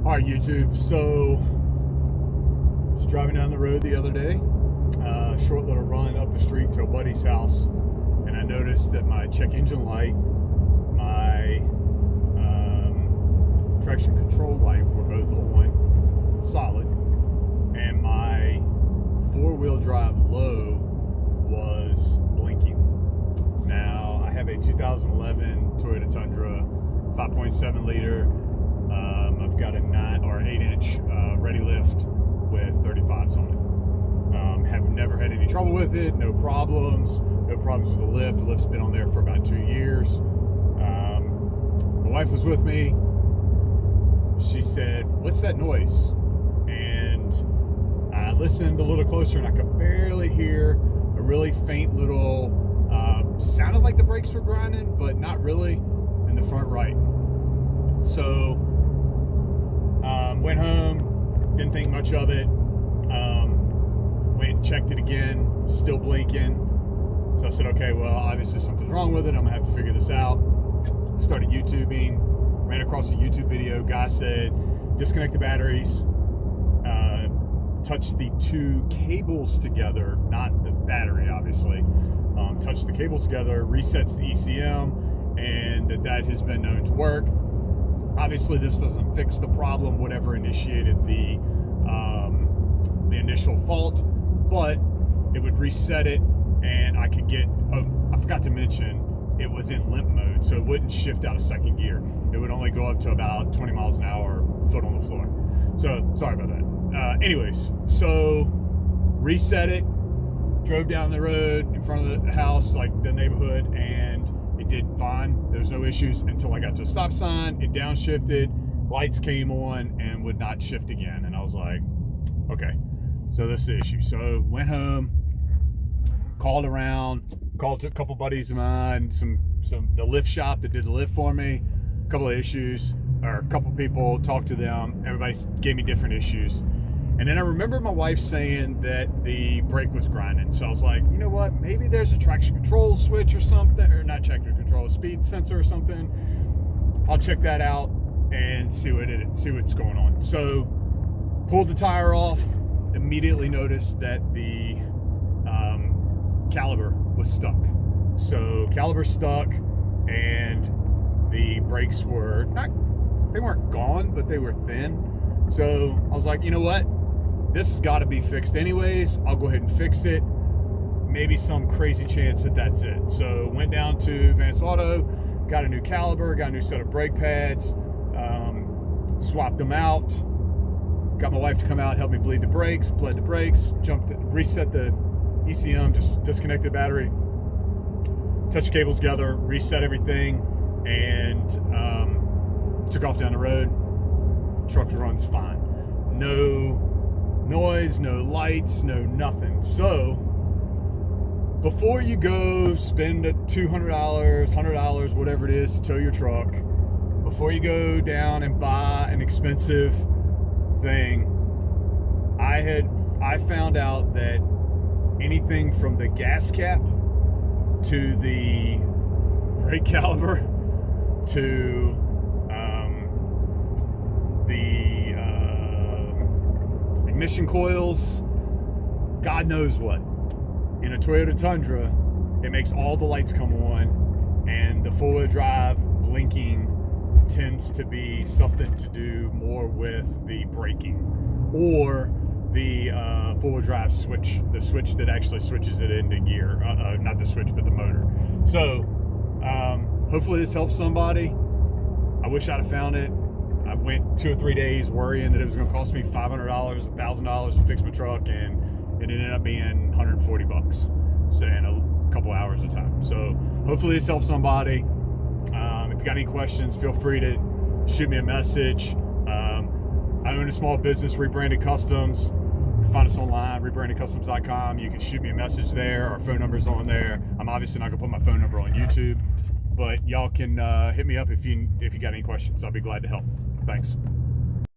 All right, YouTube. So, I was driving down the road the other day, short little run up the street to a buddy's house, and I noticed that my check engine light, my traction control light were both on, solid, and my four-wheel drive low was blinking. Now, I have a 2011 Toyota Tundra, 5.7 liter. I've got a 8-inch ready lift with 35s on it. Have never had any trouble with it, no problems with the lift. The lift's been on there for about 2 years. My wife was with me. She said, "What's that noise?" And I listened a little closer, and I could barely hear a really faint little, sounded like the brakes were grinding, but not really, in the front right. So, went home, didn't think much of it, went and checked it again, still blinking. So I said, okay, well, obviously something's wrong with it. I'm gonna have to figure this out. Started YouTubing, ran across a YouTube video. Guy said, disconnect the batteries, touch the two cables together, not the battery, obviously. Touch the cables together, resets the ECM, and that has been known to work. Obviously, this doesn't fix the problem, whatever initiated the initial fault, but it would reset it, and I could get, I forgot to mention, it was in limp mode, so it wouldn't shift out of second gear. It would only go up to about 20 miles an hour, foot on the floor. So, sorry about that. Anyways, so reset it, drove down the road in front of the house, like the neighborhood, and it did fine. There was no issues until I got to a stop sign. It downshifted, lights came on, and would not shift again. And I was like, okay, so this is the issue. So went home, called to a couple buddies of mine, the lift shop that did the lift for me, a couple of issues, or a couple people, talked to them. Everybody gave me different issues. And then I remember my wife saying that the brake was grinding. So I was like, you know what? Maybe there's a traction control switch or something, or not traction control, a speed sensor or something. I'll check that out and see what's going on. So pulled the tire off, immediately noticed that the caliper was stuck. So caliper stuck, and the brakes were they weren't gone, but they were thin. So I was like, you know what? This has got to be fixed anyways. I'll go ahead and fix it. Maybe some crazy chance that that's it. So went down to Vance Auto, got a new caliper, got a new set of brake pads, swapped them out, got my wife to come out, help me bleed the brakes, bled the brakes, reset the ECM, just disconnect the battery, touch the cables together, reset everything, and took off down the road. Truck runs fine. No noise, no lights, no nothing. So before you go spend $200, $100, whatever it is to tow your truck, before you go down and buy an expensive thing, I found out that anything from the gas cap to the brake caliper to the ignition coils, God knows what. In a Toyota Tundra, it makes all the lights come on, and the four-wheel drive blinking tends to be something to do more with the braking or the four-wheel drive switch, the switch that actually switches it into gear, not the switch, but the motor. So hopefully this helps somebody. I wish I'd have found it. I went 2 or 3 days worrying that it was going to cost me $500, $1,000 to fix my truck, and it ended up being $140, so in a couple hours of time. So hopefully this helps somebody. If you got any questions, feel free to shoot me a message. I own a small business, Rebranded Customs. You can find us online, rebrandedcustoms.com. You can shoot me a message there. Our phone number's on there. I'm obviously not going to put my phone number on YouTube, but y'all can hit me up if you got any questions. I'll be glad to help. Thanks.